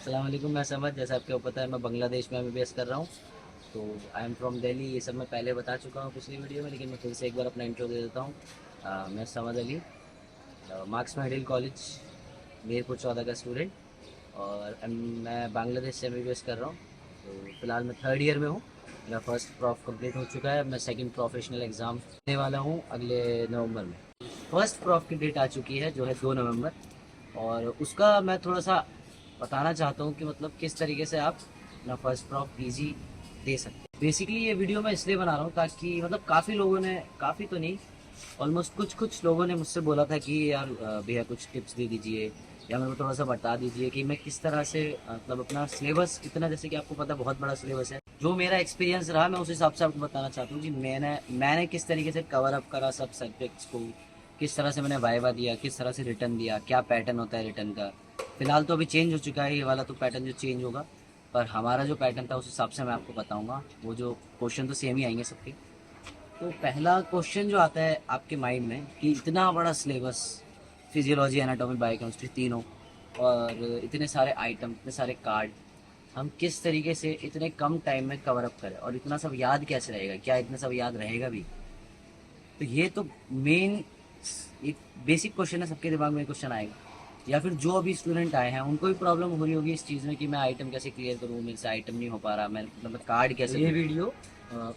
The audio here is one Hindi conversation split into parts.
अस्सलाम वालेकुम। मैं समझ, जैसा आपको पता है मैं बांग्लादेश में एमबीबीएस कर रहा हूँ। तो आई एम फ्रॉम दिल्ली। ये सब मैं पहले बता चुका हूँ पिछली वीडियो में, लेकिन मैं फिर से एक बार अपना इंट्रो दे देता हूँ। मैं समझ अली, मार्क्स मेडिल कॉलेज मीरपुर 14 का स्टूडेंट। और मैं बांग्लादेश से एमबीबीएस कर रहा हूँ। तो फिलहाल मैं थर्ड ईयर में हूँ। मेरा फर्स्ट प्रॉफ कंप्लीट हो चुका है। मैं सेकंड प्रोफेशनल एग्ज़ाम देने वाला हूँ अगले नवंबर में। फर्स्ट प्रॉफ की डेट आ चुकी है जो है 2 नवंबर। और उसका मैं थोड़ा सा बताना चाहता हूँ कि मतलब किस तरीके से आप अपना फर्स्ट प्रॉफ इजी दे सकते हैं। बेसिकली ये वीडियो मैं इसलिए बना रहा हूँ ताकि मतलब काफ़ी लोगों ने, काफ़ी तो नहीं, ऑलमोस्ट कुछ कुछ लोगों ने मुझसे बोला था कि यार भैया कुछ टिप्स दे दीजिए या मेरे को थोड़ा सा बता दीजिए कि मैं किस तरह से मतलब अपना सिलेबस इतना, जैसे कि आपको पता है बहुत बड़ा सिलेबस है। जो मेरा एक्सपीरियंस रहा मैं उस हिसाब से आपको बताना चाहता हूँ कि मैंने किस तरीके से कवर अप करा सब सब्जेक्ट्स को, किस तरह से मैंने वाइवा दिया, किस तरह से रिटर्न दिया, क्या पैटर्न होता है रिटर्न का। फिलहाल तो अभी चेंज हो चुका है ये वाला तो पैटर्न जो चेंज होगा, पर हमारा जो पैटर्न था उस हिसाब से मैं आपको बताऊंगा। वो जो क्वेश्चन तो सेम ही आएंगे सबके। तो पहला क्वेश्चन जो आता है आपके माइंड में कि इतना बड़ा सिलेबस, फिजियोलॉजी, एनाटॉमी, बायोकेमिस्ट्री तीनों, और इतने सारे आइटम, इतने सारे कार्ड, हम किस तरीके से इतने कम टाइम में कवर अप करें और इतना सब याद कैसे रहेगा, क्या इतना सब याद रहेगा भी। तो ये तो मेन एक बेसिक क्वेश्चन है, सबके दिमाग में क्वेश्चन आएगा। या फिर जो अभी स्टूडेंट आए हैं उनको भी प्रॉब्लम हो रही होगी इस चीज़ में कि मैं आइटम कैसे क्लियर करूँ, मेरे से आइटम नहीं हो पा रहा, मैं मतलब कार्ड तो कैसे ये दूँ। वीडियो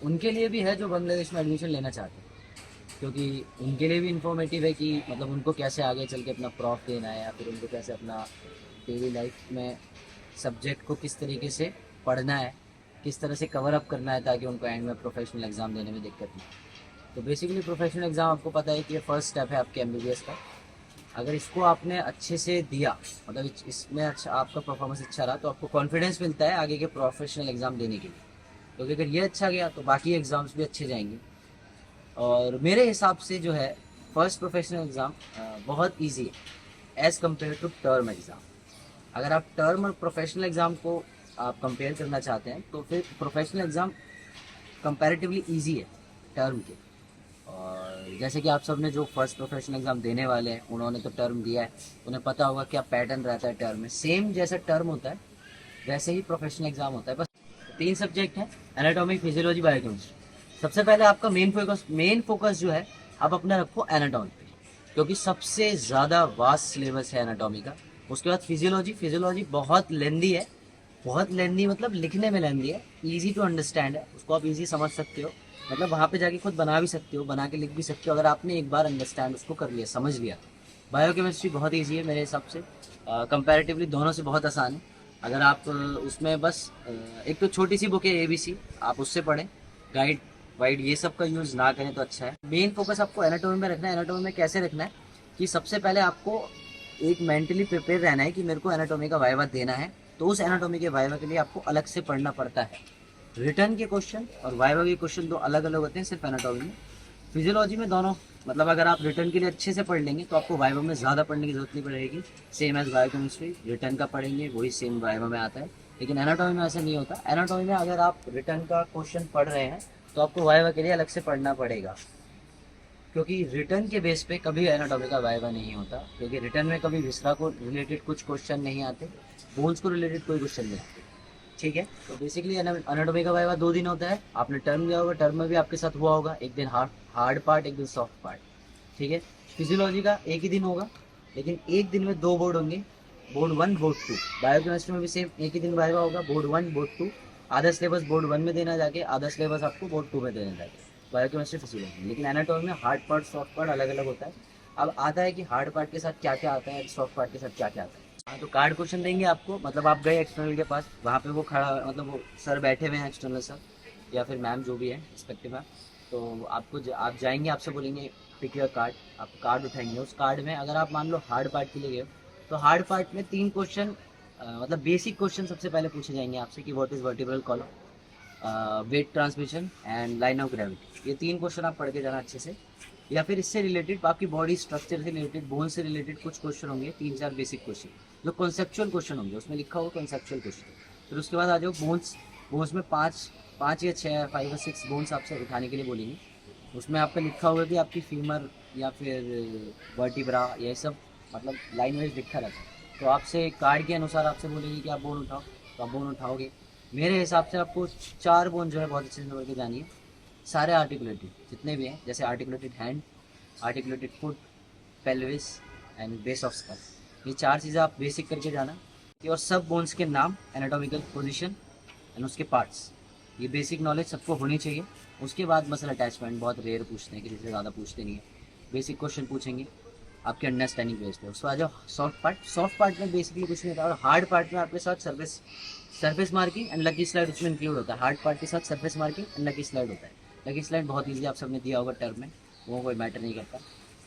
उनके लिए भी है जो बांग्लादेश में एडमिशन लेना चाहते हैं, क्योंकि उनके लिए भी इंफॉर्मेटिव है कि मतलब उनको कैसे आगे चल के अपना प्रॉफ देना है या फिर उनको कैसे अपना डेली लाइफ में सब्जेक्ट को किस तरीके से पढ़ना है, किस तरह से कवर अप करना है ताकि उनको एंड में प्रोफेशनल एग्ज़ाम देने में दिक्कत नहीं। तो बेसिकली प्रोफेशनल एग्ज़ाम आपको पता है कि ये फर्स्ट स्टेप है आपके एमबीबीएस का। अगर इसको आपने अच्छे से दिया, मतलब इसमें अच्छा आपका परफॉर्मेंस अच्छा रहा, तो आपको कॉन्फिडेंस मिलता है आगे के प्रोफेशनल एग्ज़ाम देने के लिए। क्योंकि अगर ये अच्छा गया तो बाकी एग्ज़ाम्स भी अच्छे जाएंगे। और मेरे हिसाब से जो है फर्स्ट प्रोफेशनल एग्ज़ाम बहुत इजी है as compare to term exam. अगर आप टर्म और प्रोफेशनल एग्ज़ाम को आप कंपेयर करना चाहते हैं तो फिर प्रोफेशनल एग्ज़ाम कंपैरेटिवली इजी है टर्म के। और जैसे कि आप सब ने जो फर्स्ट प्रोफेशनल एग्ज़ाम देने वाले हैं उन्होंने तो टर्म दिया है, उन्हें पता होगा क्या पैटर्न रहता है टर्म में। सेम जैसा टर्म होता है वैसे ही प्रोफेशनल एग्ज़ाम होता है, बस 3 सब्जेक्ट हैं, एनाटॉमी, फिजियोलॉजी, बायोकेमिस्ट्री। सबसे पहले आपका मेन फोकस जो है आप अपना रखो एनाटॉमी पे, क्योंकि सबसे ज़्यादा वास्ट सिलेबस है एनाटॉमी का। उसके बाद फिजियोलॉजी बहुत लेंदी है, बहुत लेंदी मतलब लिखने में लेंदी है, ईजी टू अंडरस्टैंड है, उसको आप ईजी समझ सकते हो, मतलब वहाँ पे जाके खुद बना भी सकते हो, बना के लिख भी सकते हो अगर आपने एक बार अंडरस्टैंड उसको कर लिया, समझ लिया। बायोकेमिस्ट्री बहुत ईजी है मेरे हिसाब से, कंपैरेटिवली दोनों से बहुत आसान है। अगर आप उसमें बस एक तो छोटी सी बुक है ABC, आप उससे पढ़ें, गाइड वाइड ये सब का यूज़ ना करें तो अच्छा है। मेन फोकस आपको एनाटॉमी में रखना है। एनाटॉमी में कैसे रखना है कि सबसे पहले आपको एक मेंटली प्रिपेयर रहना है कि मेरे को एनाटॉमी का वाइवा देना है, तो उस एनाटॉमी के वाइवा के लिए आपको अलग से पढ़ना पड़ता है। रिटर्न के क्वेश्चन और वाइवा के क्वेश्चन दो अलग अलग होते हैं सिर्फ एनाटॉमी में। फिजियोलॉजी में दोनों, मतलब अगर आप रिटर्न के लिए अच्छे से पढ़ लेंगे तो आपको वाइवा में ज़्यादा पढ़ने की जरूरत नहीं पड़ेगी। सेम एज बायोकेमिस्ट्री, रिटर्न का पढ़ेंगे वही सेम वाइवा में आता है। लेकिन एनाटॉमी में ऐसा नहीं होता। एनाटॉमी में अगर आप रिटर्न का क्वेश्चन पढ़ रहे हैं तो आपको वाइवा के लिए अलग से पढ़ना पड़ेगा, क्योंकि रिटर्न के बेस पे कभी एनाटॉमी का वाइवा नहीं होता, क्योंकि रिटर्न में कभी विसरा को रिलेटेड कुछ क्वेश्चन नहीं आते, बोन्स को रिलेटेड कोई क्वेश्चन नहीं आते। ठीक है, तो बेसिकली एनाटॉमी का वाइवा 2 दिन होता है। आपने टर्म दिया होगा, टर्म में भी आपके साथ हुआ होगा, एक दिन हार्ड हार्ड पार्ट, एक दिन सॉफ्ट पार्ट। ठीक है, फिजियोलॉजी का एक ही दिन होगा, लेकिन एक दिन में 2 बोर्ड होंगे, बोर्ड 1 बोर्ड 2। बायोकेमिस्ट्री में भी सेम एक ही दिन वाइवा होगा, बोर्ड 1 बोर्ड 2। आधा सिलेबस बोर्ड 1 में देना जाके, आधा सिलेबस आपको बोर्ड 2 में देना जाके, बायोकेमिस्ट्री, फिजियोलॉजी। लेकिन एनाटॉमी में हार्ड पार्ट सॉफ्ट पार्ट अलग अलग होता है। अब आता है कि हार्ड पार्ट के साथ क्या क्या आता है, सॉफ्ट पार्ट के साथ क्या क्या आता है। हाँ, तो कार्ड क्वेश्चन देंगे आपको, मतलब आप गए एक्सटर्नल के पास, वहाँ पे वो खड़ा, मतलब वो सर बैठे हुए हैं एक्सटर्नल सर या फिर मैम जो भी है रिस्पेक्टिव मैम। तो आप जाएंगे, आपसे बोलेंगे पिक योर कार्ड, आप कार्ड उठाएंगे। उस कार्ड में अगर आप मान लो हार्ड पार्ट के लिए गए हो, तो हार्ड पार्ट में 3 क्वेश्चन, मतलब बेसिक क्वेश्चन सबसे पहले पूछे जाएंगे आपसे कि what is vertebral column, weight transmission and line of gravity. ये 3 क्वेश्चन आप पढ़ के जाना अच्छे से। या फिर इससे रिलेटेड आपकी बॉडी स्ट्रक्चर से रिलेटेड, बोन से रिलेटेड कुछ क्वेश्चन होंगे, 3-4 बेसिक क्वेश्चन जो कॉन्सेप्चुअल क्वेश्चन होंगे, उसमें लिखा होगा कॉन्सेप्चुअल क्वेश्चन। फिर उसके बाद आ जाओ बोन्स। बोन्स में पाँच पाँच या छः, 5 या 6 बोन्स आपसे उठाने के लिए बोलेंगे। उसमें आपका लिखा होगा कि आपकी फीमर या फिर वर्टिब्रा, ये सब मतलब लाइन वाइज लिखा रहता है। तो आपसे कार्ड के अनुसार आपसे बोलेंगे कि आप बोन उठाओ, तो आप बोन उठाओगे। मेरे हिसाब से आपको 4 बोन जो है बहुत अच्छे से पकड़ के जानी है। सारे आर्टिकुलेटेड जितने भी हैं, जैसे articulated hand, articulated foot, pelvis and base of skull, ये 4 चीज़ें आप बेसिक करके जाना। और सब बोन्स के नाम, एनाटॉमिकल पोजीशन एंड उसके पार्ट्स, ये बेसिक नॉलेज सबको होनी चाहिए। उसके बाद मसल अटैचमेंट बहुत रेयर पूछते हैं, किसी से ज़्यादा पूछते नहीं है। बेसिक क्वेश्चन पूछेंगे आपके अंडरस्टैंडिंग बेस पे। उसके बाद जो सॉफ्ट पार्ट में बेसिकली कुछ नहीं होता, और हार्ड पार्ट में आपके साथ surface marking and lucky slide उसमें इंक्लूड होता है। हार्ड पार्ट के साथ surface marking and lucky slide होता है। लकी स्लाइड बहुत ईजी, आप सबने दिया होगा टर्म में, वो कोई मैटर नहीं करता।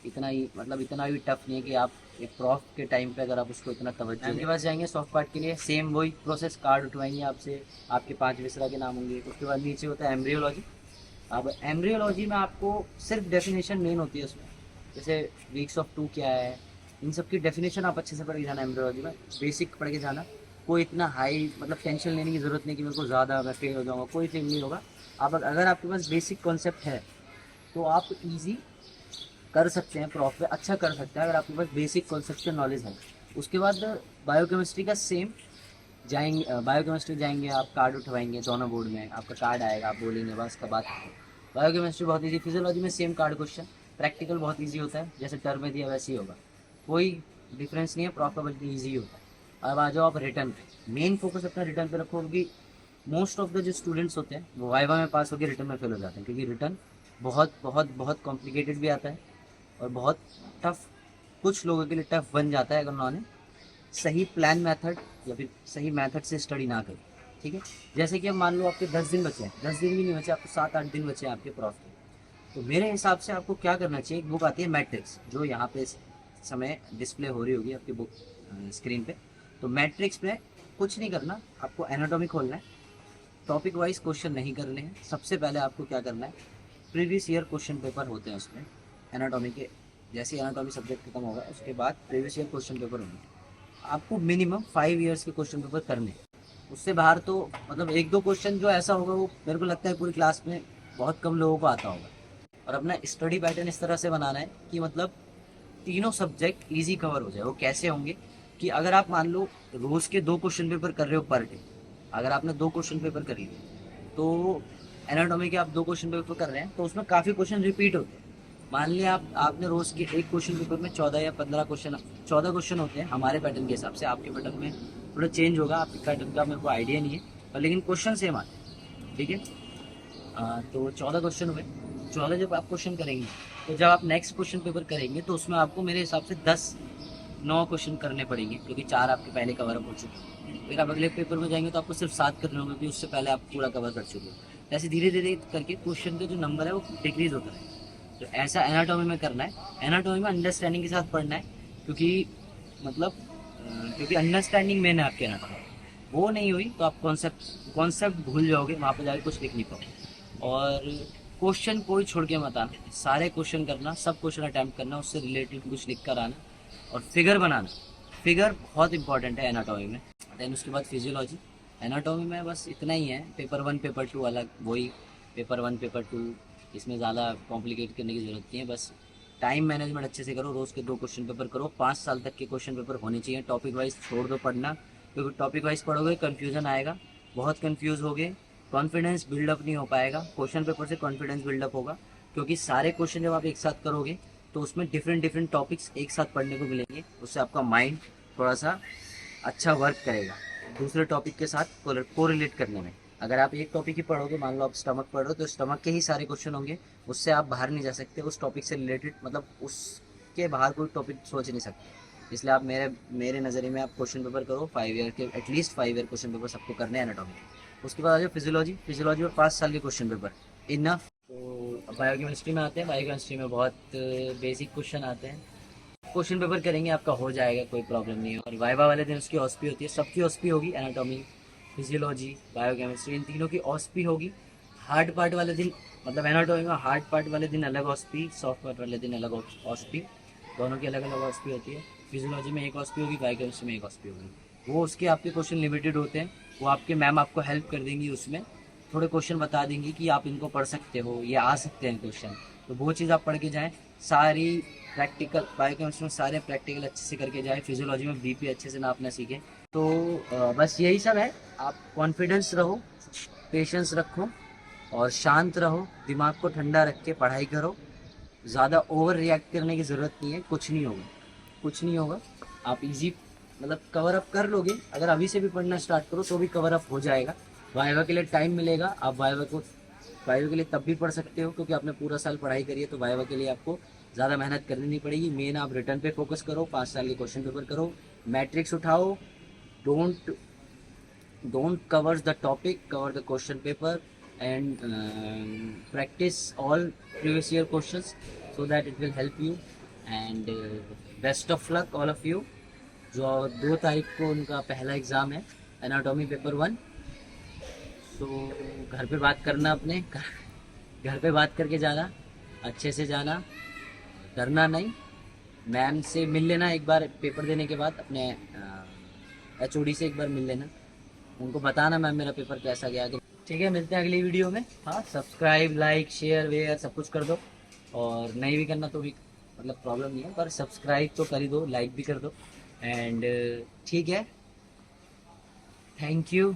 इतना ही मतलब इतना भी टफ नहीं है कि आप एक प्रॉफ के टाइम पे अगर आप उसको इतना तवज्जो दें। के पास जाएंगे सॉफ्ट पार्ट के लिए, सेम वही प्रोसेस, कार्ड उठवाएंगे आपसे, आपके 5 विसरा के नाम होंगे। उसके बाद नीचे होता है एम्ब्रियोलॉजी। अब एम्ब्रियोलॉजी में आपको सिर्फ डेफिनेशन मेन होती है उसमें, जैसे वीक्स ऑफ 2 क्या है, इन सब की डेफिनेशन आप अच्छे से पढ़ के जाना। एम्ब्रियोलॉजी में बेसिक पढ़ के जाना, कोई इतना हाई मतलब टेंशन लेने की ज़रूरत नहीं कि मेरे को ज़्यादा मैं फेल हो जाऊँगा, कोई फेल नहीं होगा। आप अगर आपके पास बेसिक कॉन्सेप्ट है तो आप इजी कर सकते हैं, प्रॉफ पे अच्छा कर सकते हैं, अगर आपके पास बेसिक कॉन्सेप्चुअल नॉलेज है। उसके बाद बायोकेमिस्ट्री का सेम जाएंगे, बायोकेमिस्ट्री जाएंगे आप, कार्ड उठवाएंगे दोनों बोर्ड में, आपका कार्ड आएगा, आप बोलेंगे बस का बात। बायोकेमिस्ट्री बहुत ईजी। फिजियोलॉजी में सेम कार्ड क्वेश्चन, प्रैक्टिकल बहुत ईजी होता है, जैसे टर्म में दिया वैसे ही होगा, कोई डिफरेंस नहीं है, प्रॉपर बल्कि ईजी होता है। अब आ जाओ आप रिटर्न पे, मेन फोकस अपना रिटर्न पे रखो, क्योंकि मोस्ट ऑफ द जो स्टूडेंट्स होते हैं वो वाइवा में पास होकर रिटर्न में फेल हो जाते हैं, क्योंकि रिटर्न बहुत बहुत बहुत कॉम्प्लिकेटेड भी आता है और बहुत टफ, कुछ लोगों के लिए टफ बन जाता है अगर उन्होंने सही प्लान मेथड या फिर सही मेथड से स्टडी ना करें। ठीक है, जैसे कि अब मान लो आपके 10 दिन बचे हैं, 10 दिन भी नहीं बचे, आपको 7-8 दिन बचे हैं आपके प्रॉफ के। तो मेरे हिसाब से आपको क्या करना चाहिए, एक बुक आती है मैट्रिक्स, जो यहाँ पे इस समय डिस्प्ले हो रही होगी आपकी बुक स्क्रीन पे। तो मैट्रिक्स में कुछ नहीं करना, आपको एनाटॉमी खोलना है, टॉपिक वाइज क्वेश्चन नहीं करने हैं। सबसे पहले आपको क्या करना है, प्रीवियस ईयर क्वेश्चन पेपर होते हैं उसमें एनाटॉमी के, जैसे एनाटॉमी सब्जेक्ट खत्म होगा उसके बाद प्रीवियस ईयर क्वेश्चन पेपर होंगे। आपको मिनिमम 5 ईयर्स के क्वेश्चन पेपर करने हैं। उससे बाहर तो मतलब 1-2 क्वेश्चन जो ऐसा होगा वो मेरे को लगता है पूरी क्लास में बहुत कम लोगों को आता होगा। और अपना स्टडी पैटर्न इस तरह से बनाना है कि मतलब तीनों सब्जेक्ट इजी कवर हो जाए। वो कैसे होंगे कि अगर आप मान लो रोज के 2 क्वेश्चन पेपर कर रहे हो पर डे, अगर आपने 2 क्वेश्चन पेपर कर लिए तो एनाटॉमी के आप 2 क्वेश्चन पेपर कर रहे हैं तो उसमें काफ़ी क्वेश्चन रिपीट होते हैं। मान लिया आपने रोज के एक क्वेश्चन पेपर में 14 या 15 क्वेश्चन, 14 क्वेश्चन होते हैं हमारे पैटर्न के हिसाब से, आपके पैटर्न में थोड़ा चेंज होगा, आपके पैटर्न का मेरे को आइडिया नहीं है, पर लेकिन क्वेश्चन सेम आते हैं। ठीक है, तो 14 क्वेश्चन हुए, 14 जब आप क्वेश्चन करेंगे तो जब आप नेक्स्ट क्वेश्चन पेपर करेंगे तो उसमें आपको मेरे हिसाब से 9 क्वेश्चन करने पड़ेंगे, क्योंकि 4 आपके पहले कवर अप हो चुके हैं। फिर आप अगले पेपर में जाएंगे तो आपको सिर्फ 7 करने होंगे, क्योंकि उससे पहले आप पूरा कवर कर चुके हो। ऐसे धीरे धीरे करके क्वेश्चन का जो नंबर है वो डिक्रीज होता है। तो ऐसा एनाटॉमी में करना है। एनाटॉमी में अंडरस्टैंडिंग के साथ पढ़ना है, क्योंकि मतलब क्योंकि अंडरस्टैंडिंग मेन है आपके एनाटॉमी, वो नहीं हुई तो आप कॉन्सेप्ट भूल जाओगे, वहाँ पर जाकर कुछ लिख नहीं पाओगे। और क्वेश्चन कोई छोड़ के मत आना, सारे क्वेश्चन करना, सब क्वेश्चन अटैम्प्ट करना, उससे रिलेटेड कुछ लिख कर आना और फिगर बनाना। फिगर बहुत इंपॉर्टेंट है एनाटॉमी में। देन उसके बाद फिजियोलॉजी। एनाटॉमी में बस इतना ही है, पेपर 1 पेपर 2 अलग, वही पेपर 1 पेपर 2, इसमें ज़्यादा कॉम्प्लिकेट करने की ज़रूरत नहीं है। बस टाइम मैनेजमेंट अच्छे से करो, रोज़ के 2 क्वेश्चन पेपर करो, 5 साल तक के क्वेश्चन पेपर होने चाहिए। टॉपिक वाइज छोड़ दो पढ़ना, क्योंकि टॉपिक वाइज पढ़ोगे कन्फ्यूजन आएगा, बहुत कन्फ्यूज़ होगे, कॉन्फिडेंस बिल्डअप नहीं हो पाएगा। क्वेश्चन पेपर से कॉन्फिडेंस बिल्डअप होगा, क्योंकि सारे क्वेश्चन जब आप एक साथ करोगे तो उसमें डिफरेंट टॉपिक्स एक साथ पढ़ने को मिलेंगे, उससे आपका माइंड थोड़ा सा अच्छा वर्क करेगा दूसरे टॉपिक के साथ कोरिलेट करने में। अगर आप एक टॉपिक ही पढ़ोगे, मान लो आप स्टमक पढ़ रहे हो, तो स्टमक के ही सारे क्वेश्चन होंगे, उससे आप बाहर नहीं जा सकते, उस टॉपिक से रिलेटेड मतलब उसके बाहर कोई टॉपिक सोच नहीं सकते। इसलिए आप मेरे नज़रिए में आप क्वेश्चन पेपर करो 5 ईयर के, एटलीस्ट 5 ईयर क्वेश्चन पेपर सबको करने हैं एनाटॉमी। उसके बाद आ जाओ फिजियोलॉजी और 5 साल के क्वेश्चन पेपर इनफ। तो बायोकेमिस्ट्री में आते हैं, बायोकेमिस्ट्री में बहुत बेसिक क्वेश्चन आते हैं, क्वेश्चन पेपर करेंगे आपका हो जाएगा, कोई प्रॉब्लम नहीं है। और वाइवा वाले दिन उसकी ऑस्पी होती है, सबकी ऑस्पी होगी, एनाटॉमी, फिजियोलॉजी, बायोकेमिस्ट्री, इन तीनों की ऑस्पी होगी। हार्ड पार्ट वाले दिन मतलब एनाटॉमी में हार्ड पार्ट वाले दिन अलग ऑस्पी, सॉफ्ट पार्ट वाले दिन अलग ऑस्पी, दोनों की अलग अलग ऑस्पी होती है। फिजियोलॉजी में एक ऑस्पी होगी, बायोकेमिस्ट्री में एक ऑस्पी होगी। वो उसके आपके क्वेश्चन लिमिटेड होते हैं, वो आपके मैम आपको हेल्प कर देंगी, उसमें थोड़े क्वेश्चन बता देंगी कि आप इनको पढ़ सकते हो, ये आ सकते हैं क्वेश्चन, तो वो चीज़ आप पढ़ के जाएँ। सारी प्रैक्टिकल बायोकेमिस्ट्री में सारे प्रैक्टिकल अच्छे से करके जाए, फिजियोलॉजी में बीपी अच्छे से नापना सीखे। तो बस यही सब है। आप कॉन्फिडेंस रहो, पेशेंस रखो और शांत रहो, दिमाग को ठंडा रख के पढ़ाई करो। ज़्यादा ओवर रिएक्ट करने की ज़रूरत नहीं है, कुछ नहीं होगा, कुछ नहीं होगा। आप इजी मतलब कवर अप कर लोगे, अगर अभी से भी पढ़ना स्टार्ट करो तो भी कवर अप हो जाएगा। वाइवा के लिए टाइम मिलेगा, आप वाइवा के लिए तब भी पढ़ सकते हो क्योंकि आपने पूरा साल पढ़ाई करी है, तो वाइवा के लिए आपको ज़्यादा मेहनत करनी नहीं पड़ेगी। मेन आप रिटर्न पे फोकस करो, 5 साल के क्वेश्चन पेपर करो, मैट्रिक्स उठाओ, don't don't covers the topic, cover the question paper and practice all previous year questions so that it will help you and best of luck all of you। जो 2 तारीख को उनका पहला एग्ज़ाम है, एनाटॉमी पेपर 1। तो घर पे बात करना, अपने घर पे बात करके जाना, अच्छे से जाना, डरना नहीं। मैम से मिल लेना एक बार पेपर देने के बाद, अपने HOD से एक बार मिल लेना, उनको बताना मैम मेरा पेपर कैसा गया। ठीक है, मिलते हैं अगली वीडियो में। हाँ, सब्सक्राइब, लाइक, शेयर वेयर सब कुछ कर दो, और नहीं भी करना तो भी मतलब प्रॉब्लम नहीं है, पर सब्सक्राइब तो कर ही दो, लाइक भी कर दो। एंड ठीक है, थैंक यू।